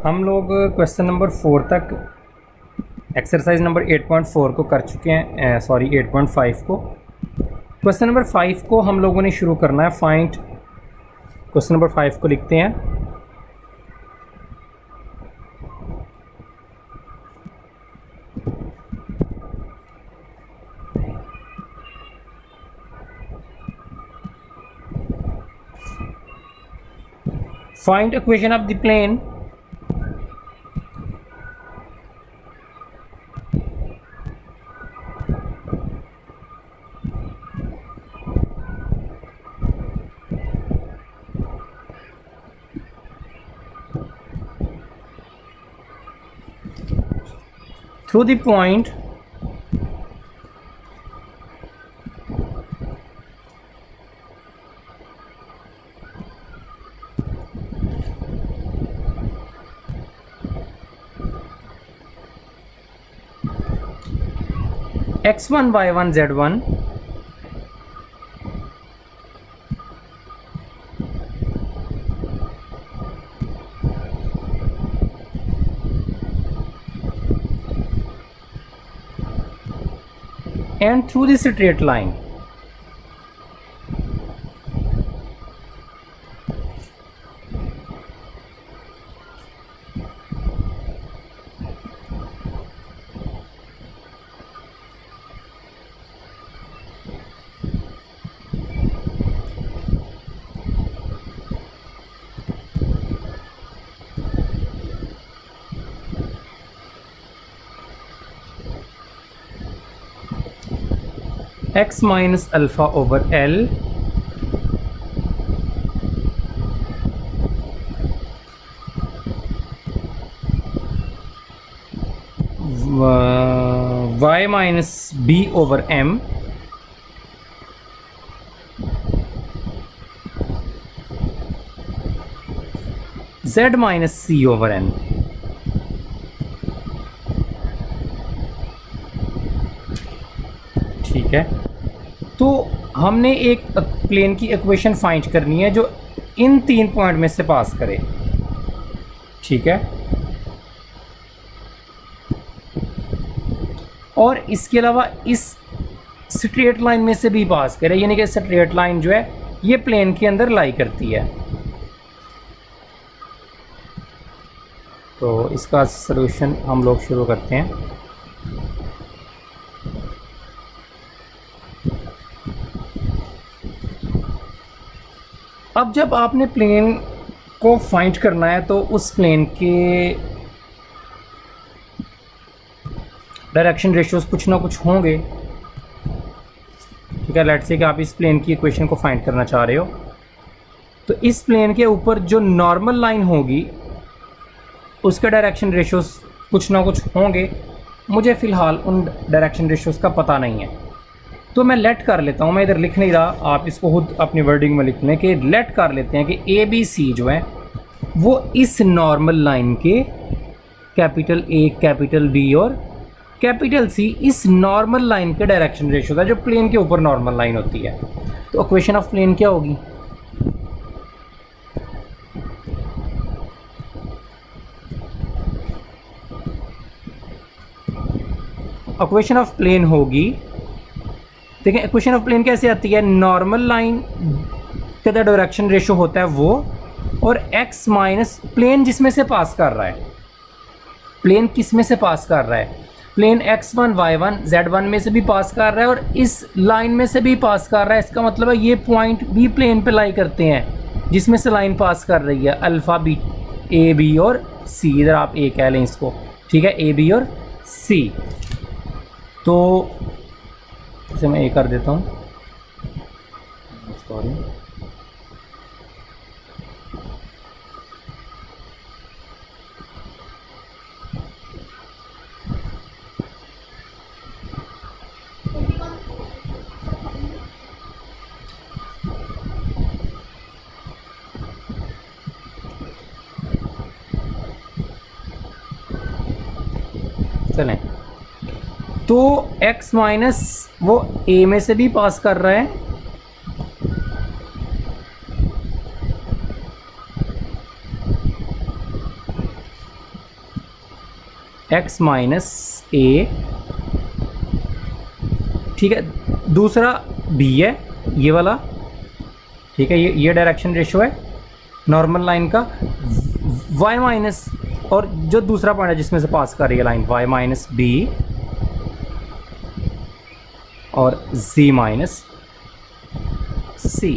हम लोग question number 4 तक एक्सरसाइज नंबर 8.4 को कर चुके हैं, सॉरी 8.5 को। क्वेश्चन नंबर 5 को हम लोगों ने शुरू करना है। फाइंड क्वेश्चन नंबर 5 को लिखते हैं। Find equation of the plane through the point x1 y1 z1 and through the straight line x minus alpha over L y minus b over m z minus c over n। ठीक है, तो हमने एक plane की equation find करनी है जो इन 3 point में से पास करे। ठीक है, और इसके अलावा इस स्ट्रेट लाइन में से भी पास करे, यानी कि स्ट्रेट लाइन जो है ये प्लेन के अंदर लाई करती है। तो इसका सलूशन हम लोग शुरू करते हैं। अब जब आपने प्लेन को फाइंड करना है तो उस प्लेन के डायरेक्शन रेशियोज कुछ ना कुछ होंगे। ठीक है, लेट्स से कि आप इस प्लेन की इक्वेशन को फाइंड करना चाह रहे हो, तो इस प्लेन के ऊपर जो नॉर्मल लाइन होगी उसके डायरेक्शन रेशियोज कुछ ना कुछ होंगे। मुझे फ़िलहाल उन डायरेक्शन रेशियोज का पता नहीं है, तो मैं लेट कर लेता हूँ। मैं इधर लिख नहीं रहा, आप इसको खुद अपनी वर्डिंग में लिख लें कि लेट कर लेते हैं कि ए बी सी जो है वो इस नॉर्मल लाइन के कैपिटल ए, कैपिटल बी और कैपिटल सी इस नॉर्मल लाइन के डायरेक्शन रेशियो है जो प्लेन के ऊपर नॉर्मल लाइन होती है। तो इक्वेशन ऑफ प्लेन क्या होगी? इक्वेशन ऑफ प्लेन होगी, देखिए इक्वेशन ऑफ प्लेन कैसे आती है, नॉर्मल लाइन का डायरेक्शन रेशियो होता है वो, और x माइनस प्लेन जिसमें से पास कर रहा है, प्लेन किस में से पास कर रहा है, प्लेन x1 y1 z1 में से भी पास कर रहा है और इस लाइन में से भी पास कर रहा है। इसका मतलब है ये पॉइंट भी प्लेन पे लाई करते हैं जिसमें से लाइन पास कर रही है, अल्फ़ा बी ए बी और सी। इधर आप ए कह लें इसको, ठीक है, ए बी और सी। तो इसे मैं ए कर देता हूँ, सॉरी। चलें, तो x माइनस वो a में से भी पास कर रहा है x माइनस ए, ठीक है। दूसरा b है ये वाला, ठीक है, ये डायरेक्शन रेशो है नॉर्मल लाइन का। y माइनस, और जो दूसरा पॉइंट है जिसमें से पास कर रही है लाइन, y माइनस बी और z माइनस सी,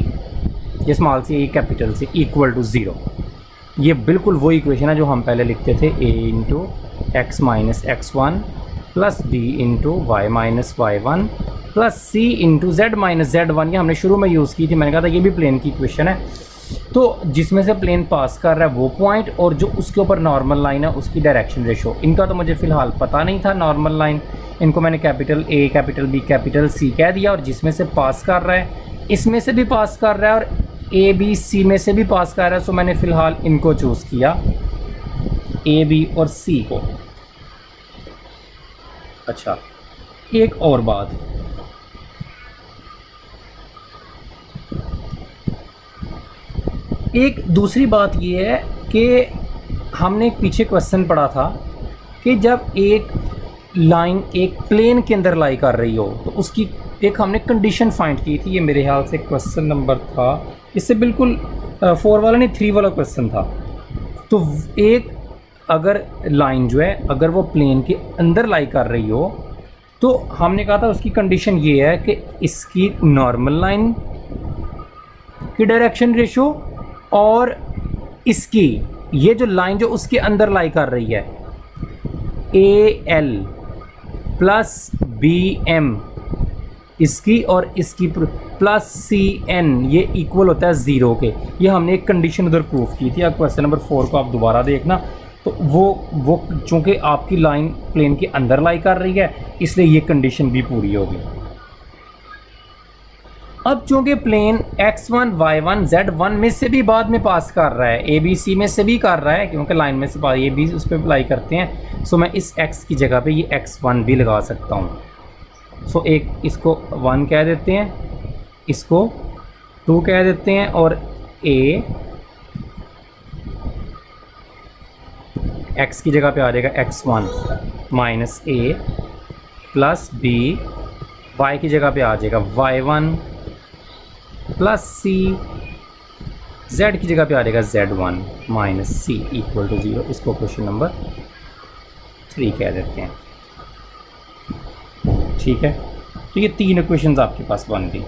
ये स्मॉल सी, ये कैपिटल सी, इक्वल टू 0। ये बिल्कुल वो इक्वेशन है जो हम पहले लिखते थे, a into x minus x1 plus b into y minus y1 plus c into z minus z1। ये हमने शुरू में यूज़ की थी, मैंने कहा था ये भी प्लेन की इक्वेशन है। तो जिसमें से प्लेन पास कर रहा है वो पॉइंट, और जो उसके ऊपर नॉर्मल लाइन है उसकी डायरेक्शन रेशो। इनका तो मुझे फ़िलहाल पता नहीं था नॉर्मल लाइन, इनको मैंने capital A capital B capital C कह दिया। और जिसमें से पास कर रहा है, इसमें से भी पास कर रहा है और A B C में से भी पास कर रहा है, सो मैंने फ़िलहाल इनको चूज़ किया, A B और C को। अच्छा, एक और बात, एक दूसरी बात ये है कि हमने एक पीछे क्वेश्चन पढ़ा था कि जब एक लाइन एक प्लेन के अंदर लाई कर रही हो तो उसकी एक हमने कंडीशन फाइंड की थी। ये मेरे ख्याल से क्वेश्चन नंबर था, इससे बिल्कुल 4 वाला नहीं 3 वाला क्वेश्चन था। तो एक अगर लाइन जो है अगर वो प्लेन के अंदर लाई कर रही हो तो हमने कहा था उसकी कंडीशन ये है कि इसकी नॉर्मल लाइन की डायरेक्शन रेशो और इसकी ये जो लाइन जो उसके अंदर लाई कर रही है AL प्लस BM इसकी और इसकी प्लस CN ये इक्वल होता है 0 के। ये हमने एक कंडीशन उधर प्रूफ की थी। अब क्वेश्चन नंबर 4 को आप दोबारा देखना, तो वो चूँकि आपकी लाइन प्लेन के अंदर लाई कर रही है इसलिए ये कंडीशन भी पूरी होगी। अब चूँकि प्लेन x1 y1 z1 में से भी बाद में पास कर रहा है, a b c में से भी कर रहा है, क्योंकि लाइन में से ये भी उस पर अप्लाई करते हैं, सो मैं इस x की जगह पे ये x1 भी लगा सकता हूँ। सो एक इसको 1 कह देते हैं, इसको 2 कह देते हैं, और a x की जगह पे आ जाएगा x1 minus a plus b, y की जगह पे आ जाएगा y1 प्लस c, z की जगह पे आ जाएगा z1 minus c equal to 0। इसको क्वेश्चन नंबर 3 कह देते हैं, ठीक है। तो ये 3 इक्वेशंस आपके पास बन गई।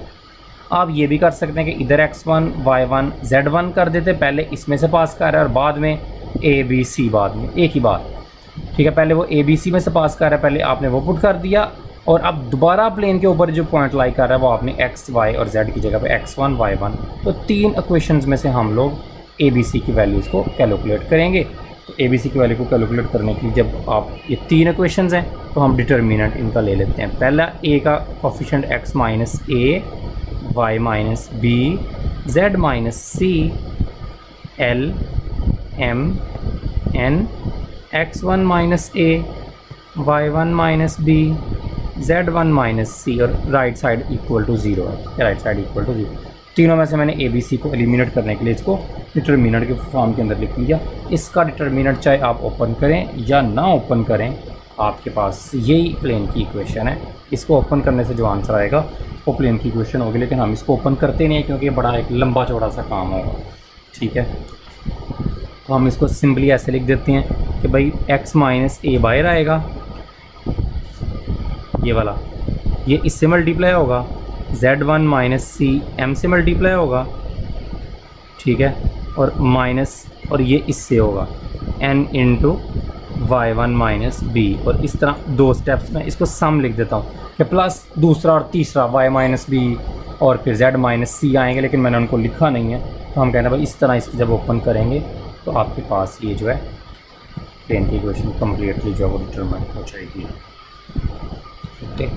आप ये भी कर सकते हैं कि इधर x1 y1 z1 कर देते, पहले इसमें से पास कर रहा है और बाद में a b c, बाद में एक ही बात, ठीक है। पहले वो a b c में से पास कर रहा है, पहले आपने वो पुट कर दिया, और अब दोबारा प्लेन के ऊपर जो पॉइंट लाई कर रहा है वो आपने x y और z की जगह पे x1 y1। तो 3 इक्वेशंस में से हम लोग a b c की वैल्यूज़ को कैलकुलेट करेंगे। तो a b c की वैल्यू को कैलकुलेट करने के लिए जब आप ये 3 इक्वेशंस हैं तो हम डिटर्मिनेंट इनका ले लेते हैं। पहला a का coefficient x minus a, y minus b, z minus c, l m n, x1 minus a, y1 minus b, z1 minus c, और राइट साइड इक्वल टू 0 है, राइट साइड इक्वल टू 0। तीनों में से मैंने A B C को eliminate करने के लिए इसको डिटर्मिनेंट के फॉर्म के अंदर लिख लिया। इसका डिटर्मिनेंट चाहे आप ओपन करें या ना ओपन करें, आपके पास यही प्लेन की इक्वेशन है। इसको ओपन करने से जो आंसर आएगा वो प्लेन की इक्वेशन होगी, लेकिन हम इसको ओपन करते नहीं हैं क्योंकि ये बड़ा एक लंबा चौड़ा सा काम होगा, ठीक है। तो हम इसको सिंपली ऐसे लिख देते हैं कि भाई x माइनस ए बाहर आएगा, ये वाला, ये इससे मल्टीप्लाई होगा, z1 माइनस सी m से मल्टीप्लाई होगा, ठीक है, और माइनस, और ये इससे होगा n into y1 minus B. और इस तरह 2 स्टेप्स में इसको सम लिख देता हूँ कि प्लस दूसरा और तीसरा y माइनस बी और फिर z माइनस सी आएंगे, लेकिन मैंने उनको लिखा नहीं है। तो हम कहते हैं भाई इस तरह इसको जब ओपन करेंगे तो आपके पास ये जो है प्लेन की इक्वेशन कम्प्लीटली जो है वो डिटरमाइन हो जाएगी, okay.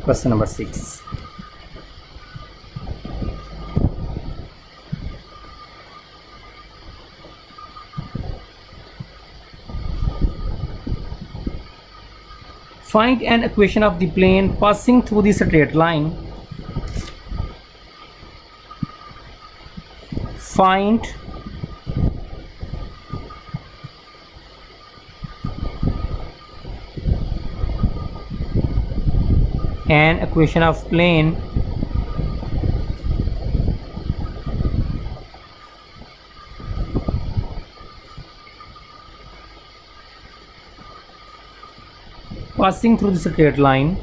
Question number 6, find an equation of the plane passing through the straight line find an equation of plane passing through the straight line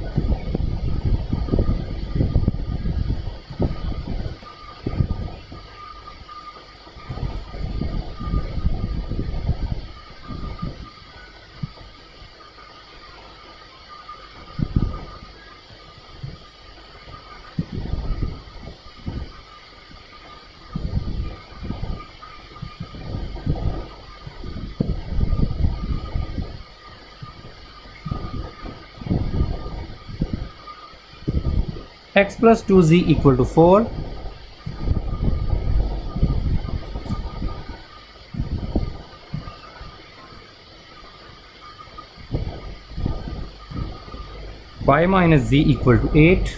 x plus 2z equal to 4, y minus z equal to 8,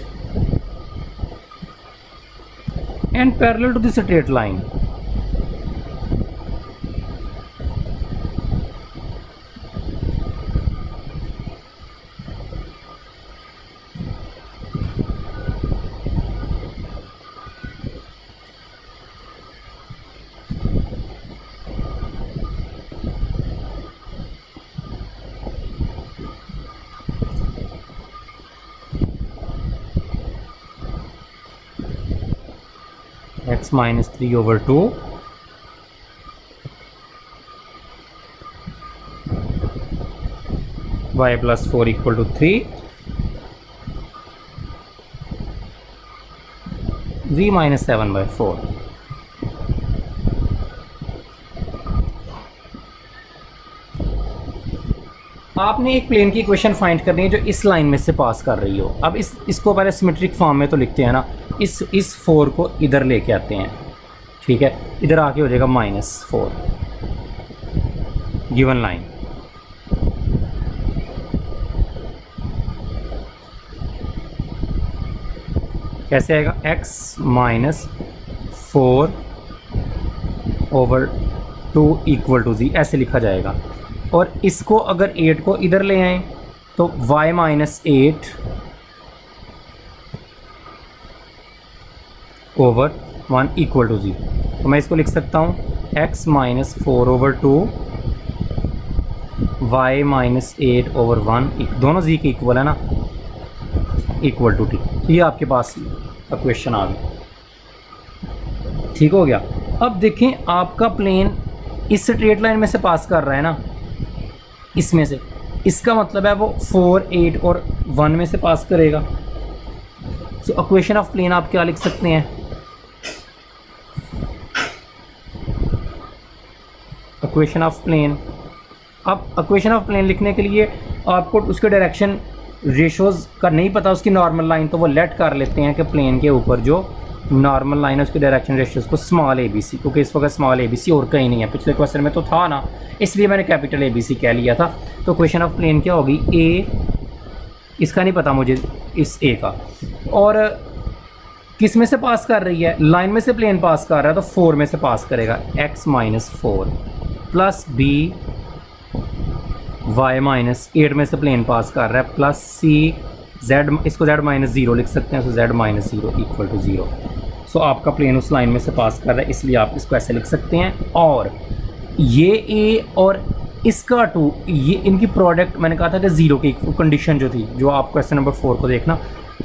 and parallel to the straight line x minus 3 over 2 y plus 4 equal to 3 z minus 7 by 4. आपने एक plane की equation find करनी है जो इस line में से पास कर रही हो. अब इसको पहले सिमेट्रिक फॉर्म में तो लिखते हैं ना. इस 4 को इधर लेके आते हैं. ठीक है, इधर आके हो जाएगा -4 गिवन लाइन. कैसे आएगा? x minus 4 over 2 equal to z, ऐसे लिखा जाएगा. और इसको अगर 8 को इधर ले आएँ तो y minus 8 over 1 equal to 0. तो मैं इसको लिख सकता हूँ x minus 4 over 2 y minus 8 over 1, दोनों z के इक्वल है ना, इक्वल टू t. ये आपके पास इक्वेशन आ गई. ठीक हो गया. अब देखें, आपका प्लेन इस स्ट्रेट लाइन में से पास कर रहा है ना, इसमें से. इसका मतलब है वो 4, 8 और 1 में से पास करेगा. सो इक्वेशन ऑफ प्लेन आप क्या लिख सकते हैं? Equation of plane. अब इक्वेशन ऑफ प्लेन लिखने के लिए आपको उसके डायरेक्शन रेशोज़ का नहीं पता, उसकी नॉर्मल लाइन, तो वो लेट कर लेते हैं कि प्लेन के ऊपर जो नॉर्मल लाइन है उसके डायरेक्शन रेशियोज़ को स्मॉल ABC, क्योंकि इस वक्त स्मॉल ABC और कहीं नहीं है. पिछले क्वेश्चन में तो था ना, इसलिए मैंने कैपिटल ABC कह लिया था. तो इक्वेशन ऑफ प्लेन क्या होगी? A, इसका नहीं पता मुझे, इस A का, और किस में से पास कर रही है? लाइन में से प्लेन पास कर रहा है तो 4 में से पास करेगा. x minus 4 plus B y minus 8 में से प्लेन पास कर रहा है, प्लस C z, इसको z माइनस 0 लिख सकते हैं. तो z माइनस 0 इक्वल टू 0. सो आपका प्लेन उस लाइन में से पास कर रहा है, इसलिए आप इसको ऐसे लिख सकते हैं. और ये A और इसका 2, ये इनकी प्रोडक्ट मैंने कहा था कि 0 की कंडीशन जो थी, जो आप क्वेश्चन नंबर 4 को देखना.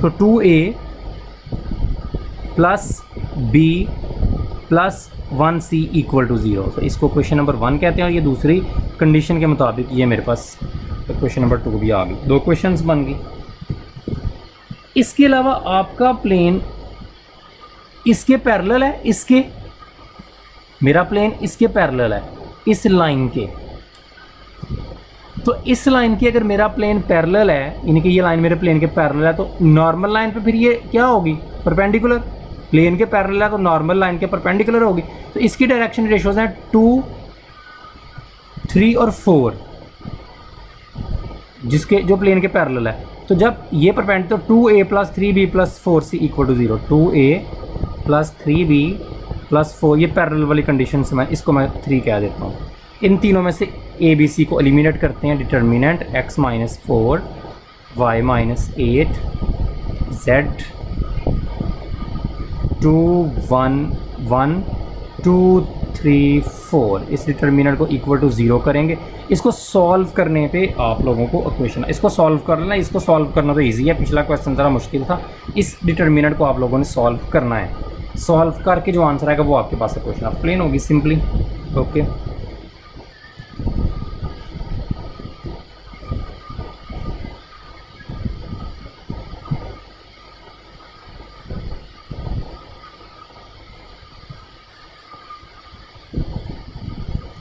तो 2A plus B plus 1C equal to 0. तो इसको क्वेश्चन नंबर 1 कहते हैं. और ये दूसरी कंडीशन के मुताबिक ये मेरे पास क्वेश्चन नंबर 2 भी आ गई. 2 क्वेश्चंस बन गई. इसके अलावा आपका प्लेन इसके पैरेलल है, इसके, मेरा प्लेन इसके पैरेलल है, इस लाइन के. तो इस लाइन की अगर मेरा प्लेन पैरेलल है, यानी कि ये लाइन मेरे प्लेन के पैरेलल है, तो नॉर्मल लाइन पे फिर ये क्या होगी? परपेंडिकुलर. प्लेन के पैरेलल है तो नॉर्मल लाइन के परपेंडिकुलर होगी. तो इसकी डायरेक्शन रेशियोज हैं 2, 3 और 4, जिसके जो प्लेन के पैरेलल है. तो जब ये परपेंडिकुलर, तो 2A plus 3B plus 4C equal to 0. 2A plus 3B +4, ये पैरेलल वाली कंडीशन से मैं इसको 3 कह देता हूँ। इन तीनों में से ए बी सी को एलिमिनेट करते हैं। डिटर्मिनेंट x - 4 y - 8 z 2 1 1 2 3 4, इस डिटर्मिनेंट को इक्वल टू 0 करेंगे। इसको सॉल्व करने पे आप लोगों को इक्वेशन, इसको सॉल्व कर लेना। इसको सॉल्व करना तो इजी है, पिछला क्वेश्चन ज़रा मुश्किल था। इस डिटर्मिनेंट को आप लोगों ने सॉल्व करना है। सॉल्व करके जो आंसर आएगा वो आपके पास इक्वेशन ऑफ प्लेन होगी simply. Okay,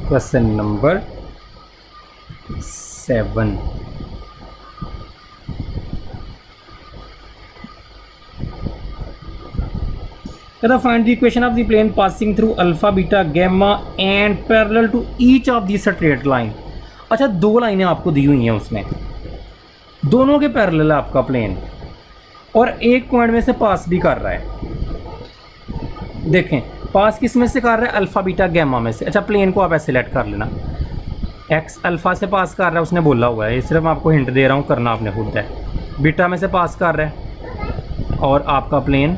question number 7। Find the equation of the plane passing through alpha beta gamma and parallel to each of the straight line. अच्छा, 2 लाइनें आपको दी हुई हैं, उसमें दोनों के पैरेलल है आपका प्लेन और एक पॉइंट में से पास भी कर रहा है। देखें, पास किस में से कर रहा है? अल्फ़ा बीटा गैमा में से। अच्छा, प्लेन को आप ऐसे सेलेक्ट कर लेना। एक्स अल्फ़ा से पास कर रहा है, उसने बोला हुआ है, ये सिर्फ मैं आपको हिंट दे रहा हूँ, करना आपने खुद है। बीटा में से पास कर रहा है और आपका प्लेन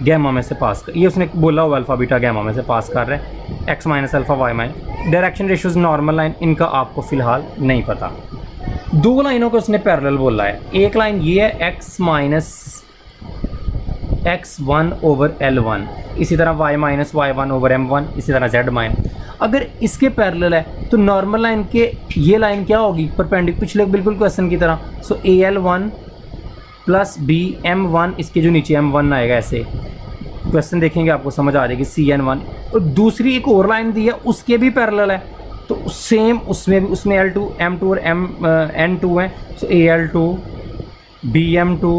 गैमा में से पास कर, ये उसने बोला हुआ अल्फ़ा बीटा गैमा में से पास कर रहा है। X minus alpha y minus, direction ratios normal line, इनका आपको फ़िलहाल नहीं पता। 2 लाइनों को उसने पैरेलल बोला है। एक लाइन ये है x minus x1 over L1, इसी तरह y minus y1 over M1, इसी तरह z माइनस। अगर इसके पैरेलल है तो नॉर्मल लाइन के ये लाइन क्या होगी? परपेंडिकुलर, पिछले बिल्कुल क्वेश्चन की तरह। सो AL1 प्लस BM1, इसके जो नीचे M1 आएगा, ऐसे क्वेश्चन देखेंगे आपको समझ आ जाएगी। CN1, और दूसरी एक और लाइन दी है, उसके भी पैरेलल है, तो सेम उसमें भी, उसमें L2 M2 और N2 है। सो AL2 BM2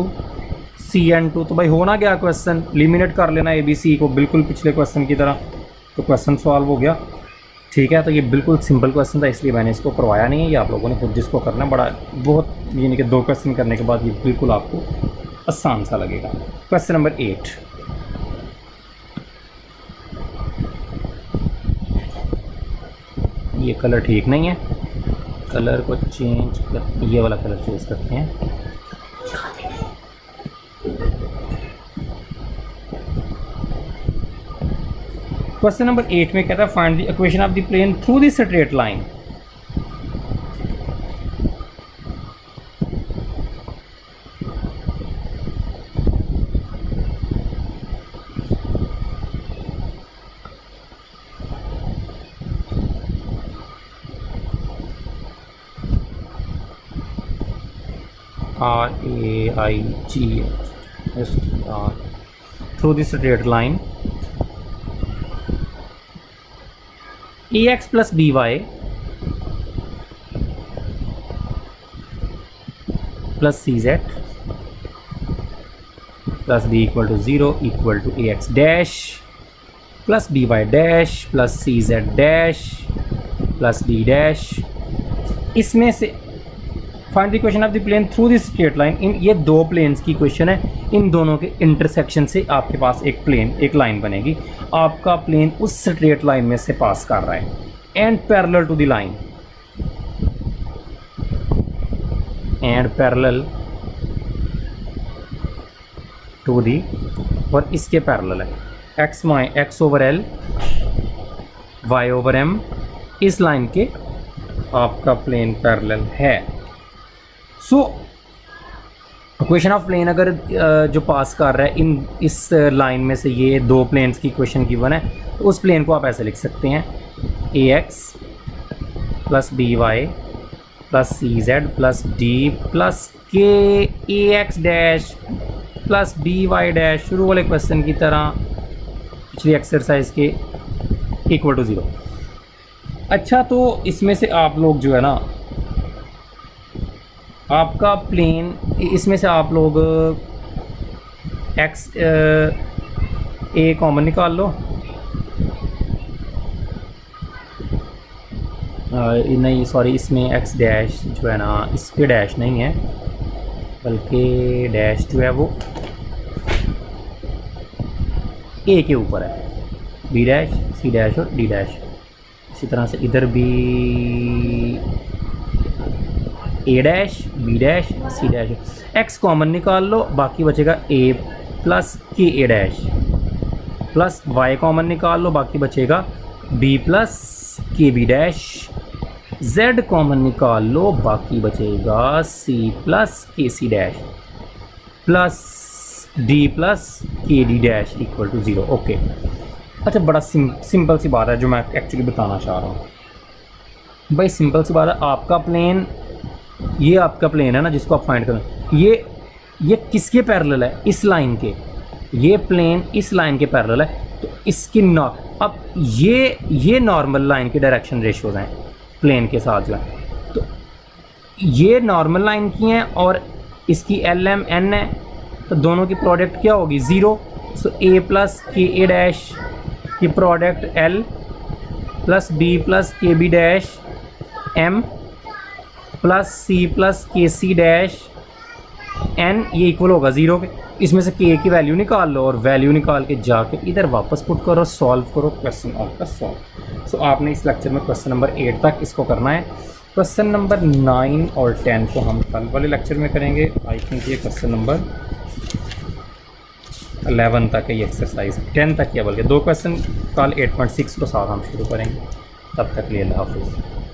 CN2। तो भाई होना क्या क्वेश्चन, लिमिनेट कर लेना ABC को बिल्कुल पिछले क्वेश्चन की तरह, तो क्वेश्चन सॉल्व हो गया। ठीक है, तो ये बिल्कुल सिंपल क्वेश्चन था, इसलिए मैंने इसको करवाया नहीं है। ये आप लोगों ने खुद जिसको करना बड़ा बहुत, यानी कि 2 क्वेश्चन करने के बाद ये बिल्कुल आपको आसान सा लगेगा। Question number 8। ये कलर ठीक नहीं है, कलर को चेंज कर, ये वाला कलर चूज करते हैं। क्वेश्चन नंबर 8 में कहता है find the equation of the plane through the straight line. RAIG through the straight line AX plus BY plus CZ plus B equal to 0 equal to AX dash plus BY dash plus CZ dash plus D dash। इसमें से find the equation of the plane through the straight line. इन ये 2 planes की question है, इन दोनों के intersection से आपके पास एक प्लेन, एक लाइन बनेगी। आपका प्लेन उस स्ट्रेट लाइन में से पास कर रहा है and parallel to the line, and parallel to the, और इसके पैरेलल है x over L y over M, इस लाइन के आपका प्लेन पैरेलल है। सो इक्वेशन ऑफ प्लेन अगर जो पास कर रहा है इन इस लाइन में से, ये 2 प्लेन्स की इक्वेशन गिवन है, तो उस प्लेन को आप ऐसे लिख सकते हैं AX plus BY plus CZ plus D plus K AX dash plus BY dash, शुरू वाले क्वेश्चन की तरह पिछली एक्सरसाइज के, इक्वल टू 0। अच्छा, तो इसमें से आप लोग जो है ना, आपका प्लेन, इसमें से आप लोग x a कॉमन निकाल लो। नहीं सॉरी, इसमें x डैश जो है ना, इस पे डैश नहीं है, बल्कि डैश जो है वो a के ऊपर है। बी डैश सी डैश और डी डैश। इसी तरह से इधर भी a dash b dash c dash. X common निकाल लो, बाकी बचेगा a plus k a dash, plus y common निकाल लो, बाकी बचेगा b plus k b dash. Z common निकाल लो, बाकी बचेगा c plus k c dash plus d plus k d dash equal to 0। Okay, अच्छा बड़ा सिंपल सी बात है जो मैं एक्चुअली बताना चाह रहा हूँ भाई। सिंपल सी बात है, आपका प्लेन, ये आपका प्लेन है ना जिसको आप फाइंड करें, ये किसके पैरेलल है? इस लाइन के। ये प्लेन इस लाइन के पैरेलल है, तो इसकी अब ये नॉर्मल लाइन की डायरेक्शन रेशियोज हैं प्लेन के साथ जो है, तो ये नॉर्मल लाइन की हैं और इसकी एल एम एन है, तो दोनों की प्रोडक्ट क्या होगी? 0। सो a plus k a dash की product l plus b plus k b dash m plus c plus k c dash n, ये इक्वल होगा 0 के। इसमें से के की वैल्यू निकाल लो और वैल्यू निकाल के जाके इधर वापस पुट करो, सॉल्व करो, क्वेश्चन आपका सॉल्व। सो आपने इस लेक्चर में क्वेश्चन नंबर 8 तक इसको करना है। क्वेश्चन नंबर 9 और 10 को हम कल वाले लेक्चर में करेंगे। आई थिंक ये क्वेश्चन नंबर 11 तक है ये एक्सरसाइज, 10 तक या बल्कि 2 क्वेश्चन कल 8.6 को साथ हम शुरू करेंगे। तब तक लिए अल्लाह हाफिज़।